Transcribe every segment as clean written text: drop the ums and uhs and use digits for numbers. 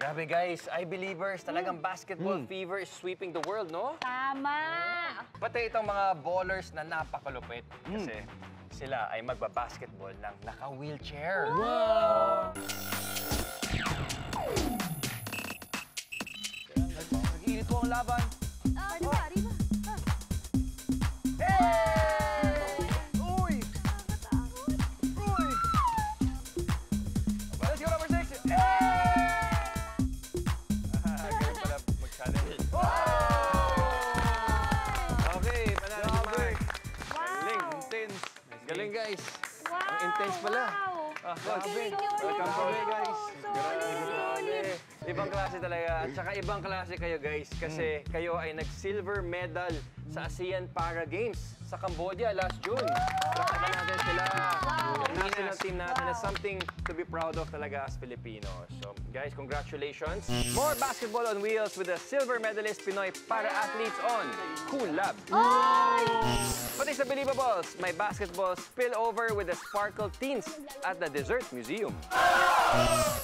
Grabe guys, I-believers, talagang basketball fever is sweeping the world, no? Tama! Pati itong mga ballers na napakalupit kasi sila ay magbabasketball ng naka-wheelchair. Wow! Nag-iinit po ang laban. Arriba! Hey! Uy! Uy! Let's go number 6! Hey! Ganun pala mag-challenge. Okay, manalo si Mark. Galing, intense. Galing guys. Wow! Ang intense pala. Wow! Coach, welcome po guys. Grabe. Ibang klase talaga. At saka ibang klase kayo guys kasi kayo ay nag-silver medal sa ASEAN Para Games sa Cambodia last June. Nakita natin sila. Ang national team natin is something to be proud of talaga as Filipinos. So guys, congratulations. More basketball on wheels with the silver medalist Pinoy para-athletes on Cool Lab. Pati sa Believables, may basketball spillover with the Sparkle Teens at the Dessert Museum.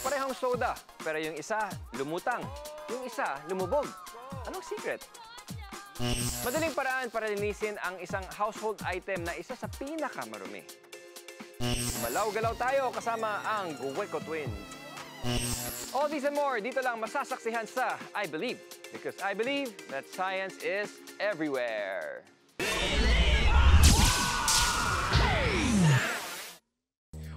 Parehong soda, pero yung isa lumutang, yung isa lumubog. Anong secret? Madaling paraan para linisin ang isang household item na isa sa pinakamarumi. Malaw-galaw tayo kasama ang Guweco Twins. All these and more, dito lang masasaksihan sa I Believe. Because I believe that science is everywhere.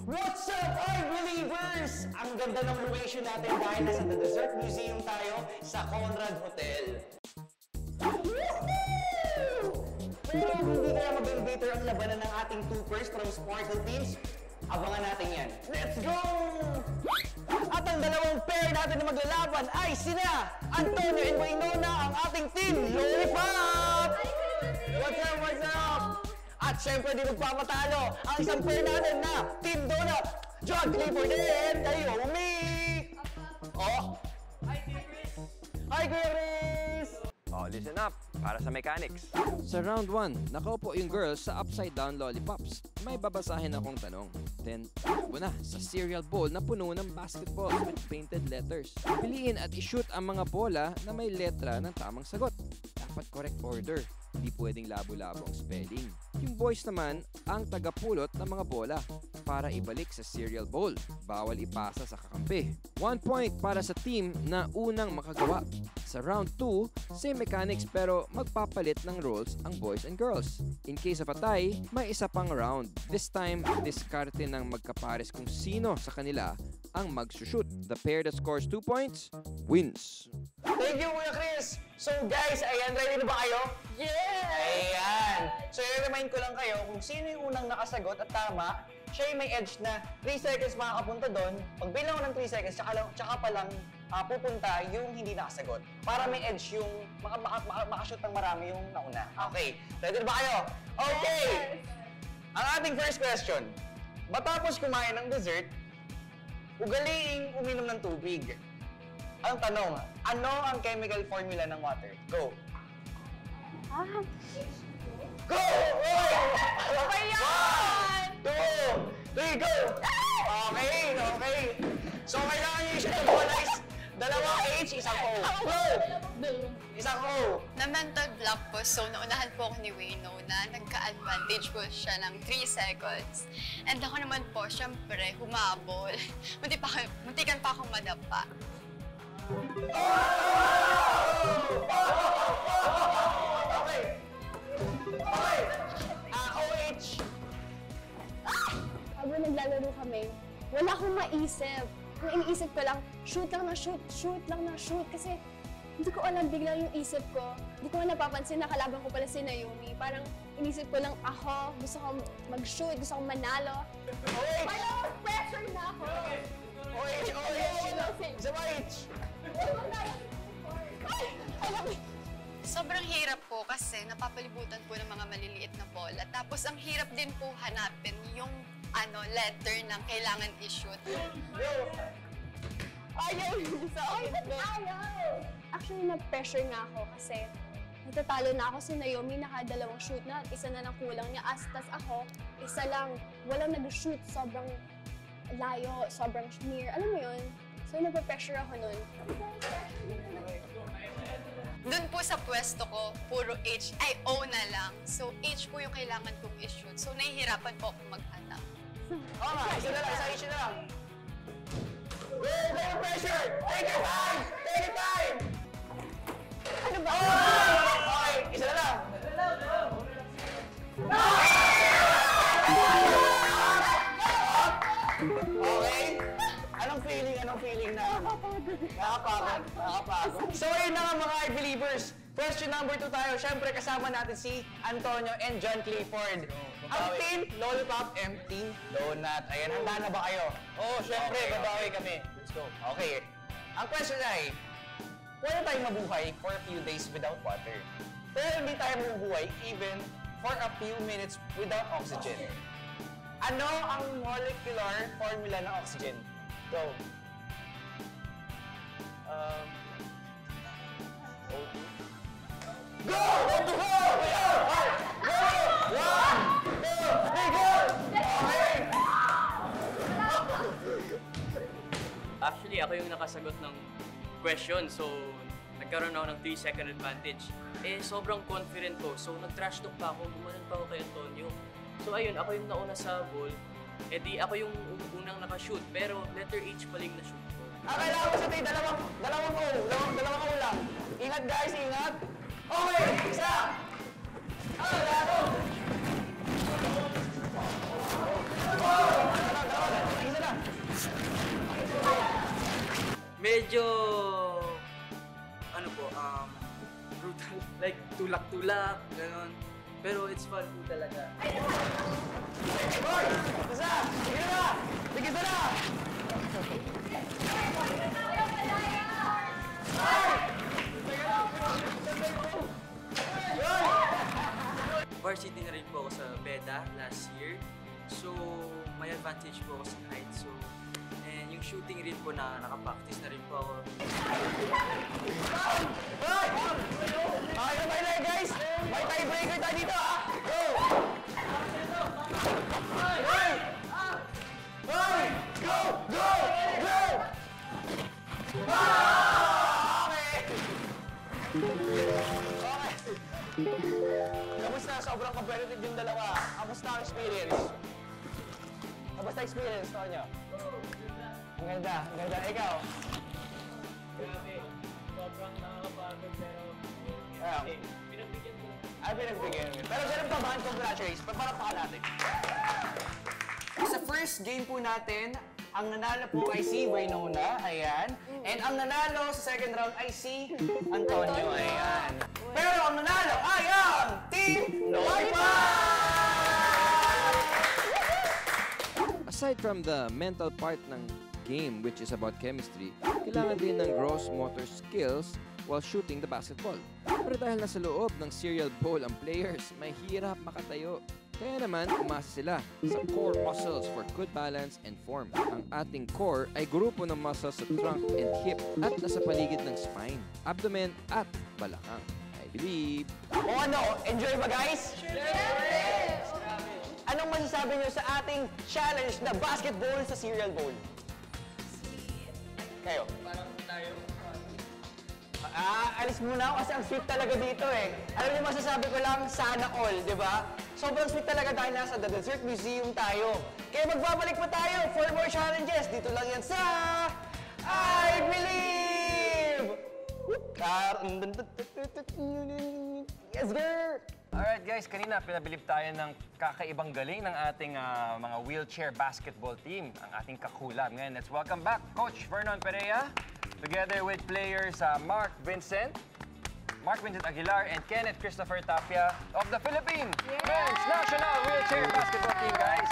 What's up, I-Believers? Ang ganda ng location natin dahil nasa The Dessert Museum tayo sa Conrad Hotel. Pero hindi kaya mag-elevator ang labanan ng ating toopers from Sparkle Teams? Abangan natin yan. Let's go! At ang dalawang pair natin na maglalaban ay sina Antonio and Waynona, ang ating team Lollipop! What's up, what's up? At syempre di magpapatalo ang isang pair natin na Team Donut, John Clifford and Naomi! Oh! Hi, Chris! Hi, Chris! Oh, listen up para sa mechanics. Sa round 1, nakaupo yung girls sa upside-down lollipops. May babasahin akong tanong. Then, takbo na sa cereal bowl na puno ng basketballs with painted letters. Piliin at i-shoot ang mga bola na may letra ng tamang sagot. Dapat correct order. Hindi pwedeng labo-labo ang spelling. Yung boys naman ang tagapulot ng mga bola para ibalik sa cereal bowl. Bawal ipasa sa kakampi. 1 point para sa team na unang makagawa. Sa round 2, same mechanics pero magpapalit ng roles ang boys and girls. In case of a tie, may isa pang round. This time, diskarte ng magkapares kung sino sa kanila ang magsushoot. The pair that scores 2 points wins. Thank you, Kuya Chris! So guys, ayan, ready na ba kayo? Yeah! Ayan! So i-remind ko lang kayo kung sino yung unang nakasagot at tama, siya yung may edge na 3 seconds makakapunta doon. Pag bilang ko ng 3 seconds, tsaka pa lang pupunta yung hindi nakasagot. Para may edge yung makashoot ng marami yung nauna. Okay, ready na ba kayo? Okay! Yes! Ang ating first question, matapos kumain ng dessert, ugaliing uminom ng tubig. Ang tanong, ano ang chemical formula ng water? Go! Go! Okay yan! 1, 2, 3, go! Okay, okay. So, kailangan nyo siya i-symbolize. Dalawang H, isang O. Go! Isang O. Na mental block po, so naunahan po ako ni Wayno na nagka-advantage po siya ng 3 seconds. And ako naman po, syempre, humabol. Muntikan pa akong madapa. Okay. Okay. OH. Habang naglalaro kami, wala akong maisip. Ang iniisip ko lang, shoot lang na shoot, shoot lang na shoot. Kasi hindi ko alam, biglang yung isip ko, hindi ko napapansin na kalaban ko pala si Naomi. Parang inisip ko lang ako, gusto ko mag-shoot, gusto ko manalo. OH. Parang pressure na ako. OH, OH. Isa ba H? Sobrang hirap po kasi napapalibutan po ng mga maliliit na bola. Tapos ang hirap din po hanapin yung letter na kailangan i-shoot. Ayaw! Ayaw! Actually, na-pressure nga ako kasi natatalo na ako si Naomi, naka-2 shoot na at isa na lang kulang niya. Tas ako, isa lang. Walang nag-shoot, sobrang layo, sobrang near. Alam mo yun? So, napapressure ako nun. Doon po sa pwesto ko, puro O na lang. So, H po yung kailangan kong i-shoot. So, nahihirapan po akong maghanap. Okay, isa na lang, isa na lang. Go, go, pressure! Take your time! Take your time! Ano ba? Okay, isa na lang. Okay? Anong feeling? Anong feeling na? Nakapagod. Nakapagod. So ayun na nga mga I-Believers. Question number 2 tayo. Siyempre kasama natin si Antonio and John Clifford. Ang team Lollipop and Team Donut. Ayan, handa na ba kayo? Oo, siyempre. Babawi kami. Let's go. Okay. Ang question ay, pwede tayong mabuhay for a few days without water. Pero hindi tayo mabubuhay even for a few minutes without oxygen. Ano ang molecular formula ng oxygen? Go. O2. Go! O2 go! Go! Go! 1, 2, 3, go! Okay! Actually, ako yung nakasagot ng question. So, nagkaroon ako ng 3-second advantage. Eh, sobrang confident ko. So, nag-trash talk pa ako. Gumanon pa ako kay Antonio. So, ayun, ako yung nauna sa ball. Eh di, ako yung unang nakashoot. Pero, letter H paling na-shoot ko. Kailangan ko sa tayo, dalawang O lang. Ingat guys, ingat. Okay, isa. Dalawa. Isa na. Medyo, ano po, brutal. Like, tulak-tulak, gano'n. Pero it's fun po talaga. Boy! Isa! Sige na! Sige na! Varsity na rin po ako sa BEDA last year. So, may advantage po ako sa height. So, and yung shooting rin po na nakapractice na rin po ako. Hoy! Okay na tayo guys! May tiebreaker tayo dito ha! Go! Hoy! Hoy! Go! Go! Go! Okay! Okay! Kamusta? Sobrang competitive yung dalawa. Kamusta ang experience? Kamusta experience, Tonyo? Ang ganda, ang ganda. Ikaw? Grabe, sobrang nakakapagod pero pinagbigyan ko. Ay, pinagbigyan mo. Pero ganun pa ba? Congratulations. Paparapaka natin. Sa first game po natin, ang nanalo po ay si Waynona. Ayan. And ang nanalo sa second round ay si Antonio. Ayan. Pero ang nanalo ay ang Team Lollipop! Aside from the mental part ng game, which is about chemistry, kailangan din ng gross motor skills while shooting the basketball. Pero dahil nasa loob ng cereal bowl ang players, may hirap makatayo. Kaya naman, umasa sila sa core muscles for good balance and form. Ang ating core ay grupo ng muscles sa trunk and hip at nasa paligid ng spine, abdomen at balakang. I believe. O ano, enjoy ba guys? Yes! Anong masasabi nyo sa ating challenge na basketball sa cereal bowl? Kayo? Parang tayo. Alis muna ako kasi ang sweet talaga dito eh. Alam niyo masasabi ko lang, sana all, di ba? Sobrang sweet talaga dahil nasa The Dessert Museum tayo. Kaya magbabalik pa tayo for more challenges. Dito lang yan sa I Believe! Yes, girl! Alright guys, kanina pinabilib tayo ng kakaibang galing ng ating mga wheelchair basketball team, ang ating kakulam. Ngayon, let's welcome back Coach Vernon Perea, together with players Mark Vincent Aguilar, and Kenneth Christopher Tapia of the Philippine Men's National Wheelchair Basketball Team, guys.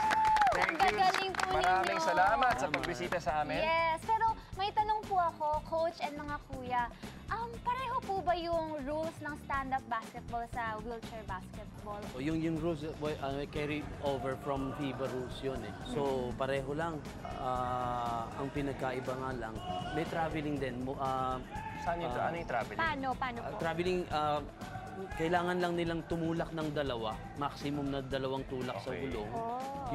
Thank you. Gagaling po Maraming ninyo. salamat sa pagbisita sa amin. Yes, pero may tanong po ako, Coach and mga kuya. Pareho po ba yung rules ng stand-up basketball sa wheelchair basketball? So, yung rules carry over from FIBA rules yun eh. So, pareho lang. Ang pinagkaiba nga lang, may traveling din. Saan yung, ano yung traveling? Paano po? Traveling, kailangan lang nilang tumulak ng dalawa. Maximum na 2 tulak sa Okay. gulong.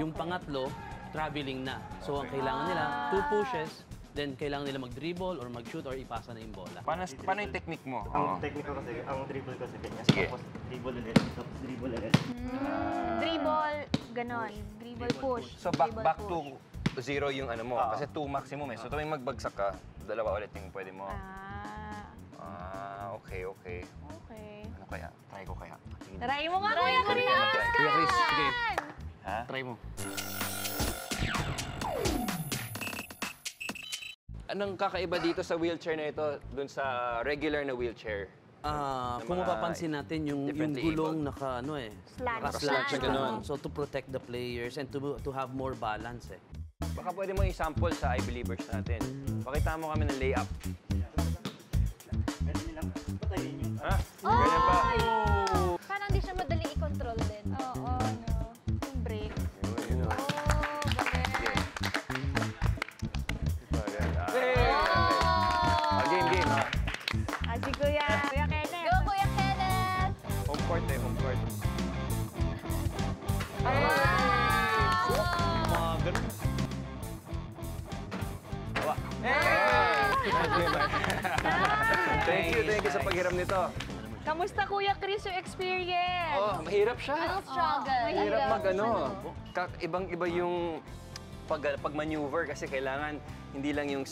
Yung pangatlo, traveling na. So, ang kailangan nila, 2 pushes, then kailangan nila mag-dribble or mag-shoot or ipasa na yung bola. Paano yung technique mo? Ang technique ko kasi, ang dribble ko sa ganyan. Sige. Tapos dribble ulit, tapos dribble ulit. Dribble, ganon. Dribble push. So back to 0 yung ano mo. Kasi 2 maximum eh. So tuwing magbagsak ka, 2 ulit yung pwede mo. Okay. Okay. Ano kaya? Try ko kaya. Try mo nga, Kuya Chris! Kuya Chris, sige. Ha? Try mo. Anong kakaiba dito sa wheelchair na ito dun sa regular na wheelchair? Kung mga mapapansin natin, yung differently gulong Slant. naka-slant siya Slant. ganun. So to protect the players and to have more balance eh. Baka pwede mo i-sample sa I-Believers natin. Pakita mo kami ng layup. Pwede nilang patayin yun. Ha? Ganyan pa. Parang di siya madaling i-control din. Oo, no. Yung break. Yun. Game, ha? Si Kuya Kenneth. Go, Kuya Kenneth! Home court eh, home court. Thank you sa paghiram nito. Kamusta, Kuya Chris, yung experience? Oh, mahirap siya. Anong struggle? Mahirap ibang-iba yung pag-maneuver kasi kailangan hindi lang yung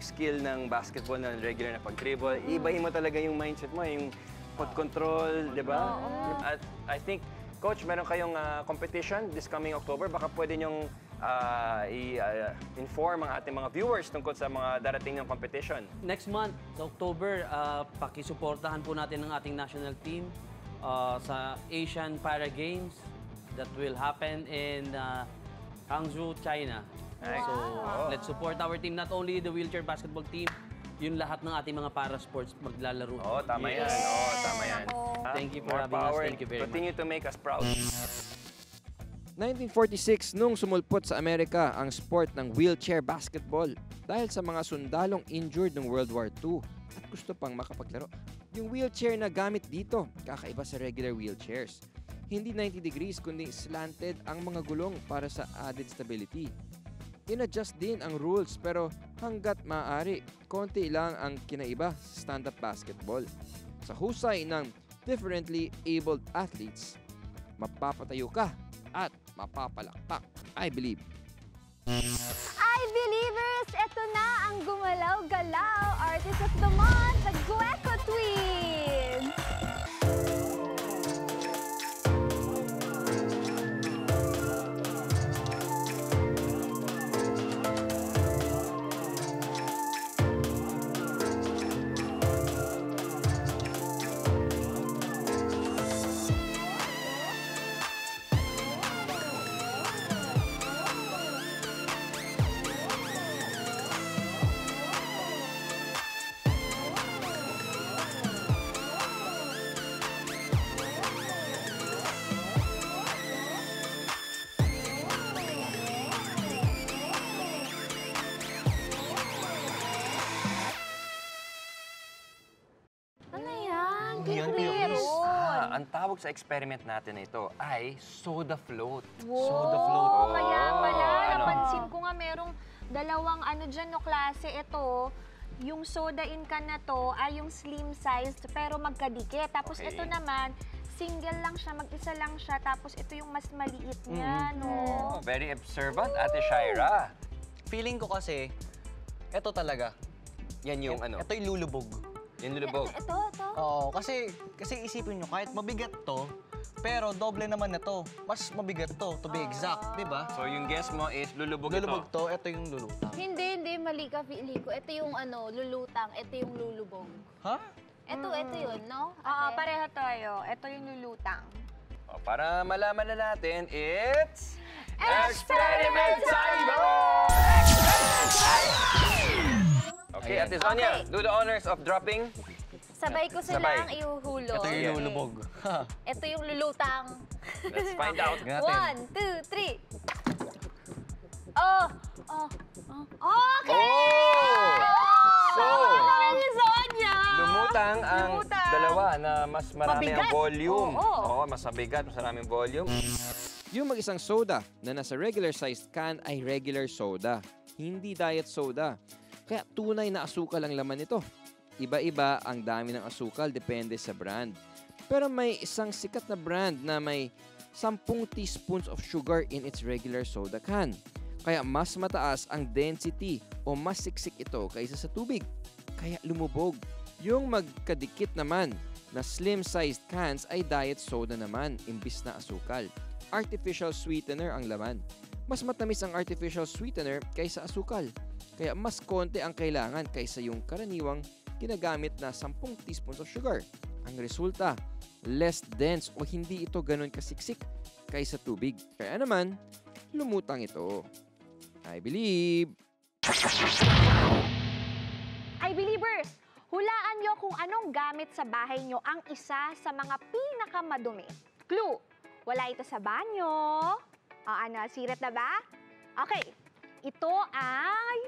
skill ng basketball na regular na pag-dribble. Ibahin mo talaga yung mindset mo, yung pag-control, di ba? At I think, Coach, meron kayong competition this coming October. Baka pwede nyong i-inform ang ating mga viewers tungkol sa mga darating ng competition. Next month, sa October, pakisuportahan po natin ang ating national team sa Asian Para Games that will happen in Hangzhou, China. So, let's support our team, not only the wheelchair basketball team, yung lahat ng ating mga para sports maglalaro. Oo, tama yan. Thank you for More having us. power. Thank you very much. Continue to make us proud. 1946 nung sumulpot sa Amerika ang sport ng wheelchair basketball dahil sa mga sundalong injured ng World War II at gusto pang makapaglaro. Yung wheelchair na gamit dito, kakaiba sa regular wheelchairs. Hindi 90 degrees kundi slanted ang mga gulong para sa added stability. In-adjust din ang rules pero hanggat maaari, konti lang ang kinaiba sa stand-up basketball. Sa husay ng differently abled athletes, mapapatayo ka at mapapalakpak. I believe. I-Believers! Ito na ang gumalaw-galaw Artist of the Month, the Gueco Twins! Ang tawag sa experiment natin na ito ay soda float. Soda float. Kaya pala, napansin ko nga merong dalawang dyan no klase. Ito, yung soda in can na to ay yung slim sized pero magkadikit. Tapos ito naman, single lang siya, mag-isa lang siya. Tapos ito yung mas maliit niya, no? Very observant, Ate Shaira. Feeling ko kasi, ito talaga. Yan yung ano? Ito yung lulubog. Yung lulubog. Ito. Oo, kasi isipin nyo, kahit mabigat to, pero doble naman na to. Mas mabigat to be exact, di ba? So yung guess mo is lulubog ito. Lulubog to, ito yung lulutang. Hindi, mali ka, feeling ko. Ito yung lulutang, ito yung lulubog. Ha? Ito yun, no? Oo, pareho tayo. Ito yung lulutang. O, para malaman na natin, it's... Experiment Time! Okay, Ate Sonia, do the honors of dropping. Sabay ko silang ihuhulog. Ito yung lulubog. Ito yung lulutang. Let's find out. 1, 2, 3. Oh! Okay! So, Ni Sonia! lumutang ang dalawa na mas marami ang Mabigat. volume. Oo. Mas mabigat, mas maraming volume. Yung mag-isang soda na nasa regular sized can ay regular soda, hindi diet soda. Kaya tunay na asukal ang laman nito. Iba-iba ang dami ng asukal depende sa brand. Pero may isang sikat na brand na may 10 teaspoons of sugar in its regular soda can. Kaya mas mataas ang density o mas siksik ito kaysa sa tubig. Kaya lumubog. Yung magkadikit naman na slim-sized cans ay diet soda naman imbis na asukal. Artificial sweetener ang laman. Mas matamis ang artificial sweetener kaysa asukal. Kaya mas konti ang kailangan kaysa yung karaniwang ginagamit na 10 teaspoons of sugar. Ang resulta, less dense o hindi ito ganun kasiksik kaysa tubig. Kaya naman, lumutang ito. I believe. I Believers, hulaan nyo kung anong gamit sa bahay nyo ang isa sa mga pinakamadumi. Clue, wala ito sa banyo. O ano, sirit na ba? Okay, ito ay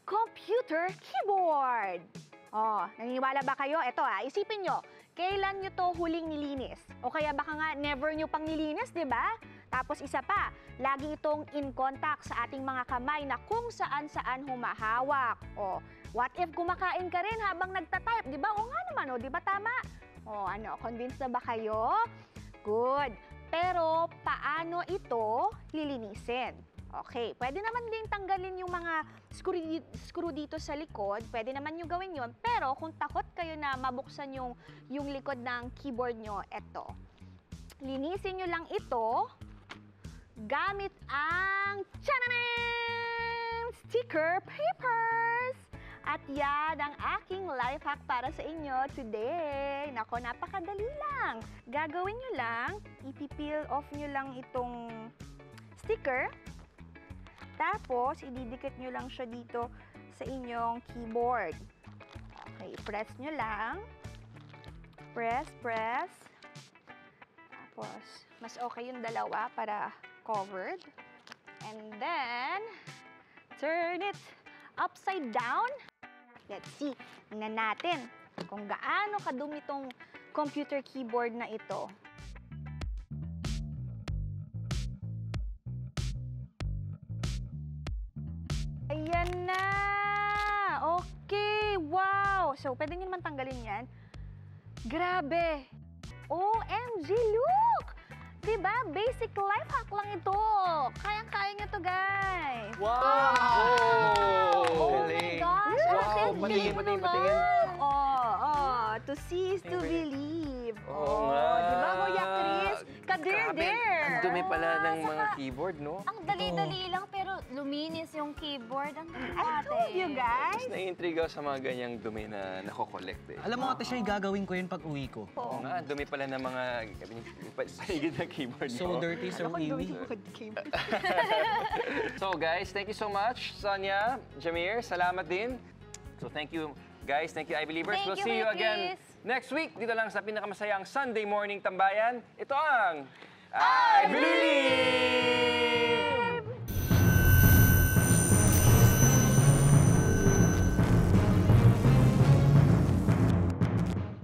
computer keyboard. Oh, naniniwala ba kayo? Ito isipin nyo, kailan nyo to huling nilinis? O kaya baka nga never nyo pang nilinis, di ba? Tapos isa pa, lagi itong in contact sa ating mga kamay na kung saan-saan humahawak. O, what if kumakain ka rin habang nagtatype, di ba? O nga naman, di ba tama? O ano, convinced na ba kayo? Good. Pero paano ito lilinisin? Okay, pwede naman din tanggalin yung mga screw dito sa likod. Pwede naman nyo gawin yon. Pero kung takot kayo na mabuksan yung likod ng keyboard nyo, eto. Linisin nyo lang ito gamit ang sticker papers. At yan ang aking life hack para sa inyo today. Nako, napakadali lang. Gagawin nyo lang, ipipeel off nyo lang itong sticker. Tapos, ididikit nyo lang siya dito sa inyong keyboard. Okay, press nyo lang. Press, press. Tapos, mas okay yung dalawa para covered. And then, turn it upside down. Let's see. Tingnan natin kung gaano kadumi itong computer keyboard na ito. Ayan na! Okay! Wow! So, pwede nyo naman tanggalin yan. Grabe! OMG! Look! Diba? Basic life hack lang ito. Kayang-kaya nyo to, guys. Wow! Oh my gosh! Wow! Patingin. To see is to believe. Oo nga. Diba, Kuya Chris? Kader-der. Ang dumi pala ng mga keyboard, no? Ang dali-dali lang, pero luminis yung keyboard. Ang I told you guys. Mas naiintriga sa mga ganyang dumi na nakokollect eh. Alam mo, Ate Shay, gagawin ko yun pag uwi ko. Oo nga, dumi pala ng mga paligid ng keyboard mo. So dirty, so iwi. So guys, thank you so much, Sonia, Jamir. Salamat din. So thank you, guys. Thank you, I Believers. Thank We'll you, see you Kuya again Chris. next week dito lang sa pinakamasayang Sunday Morning Tambayan. Ito ang I Believe!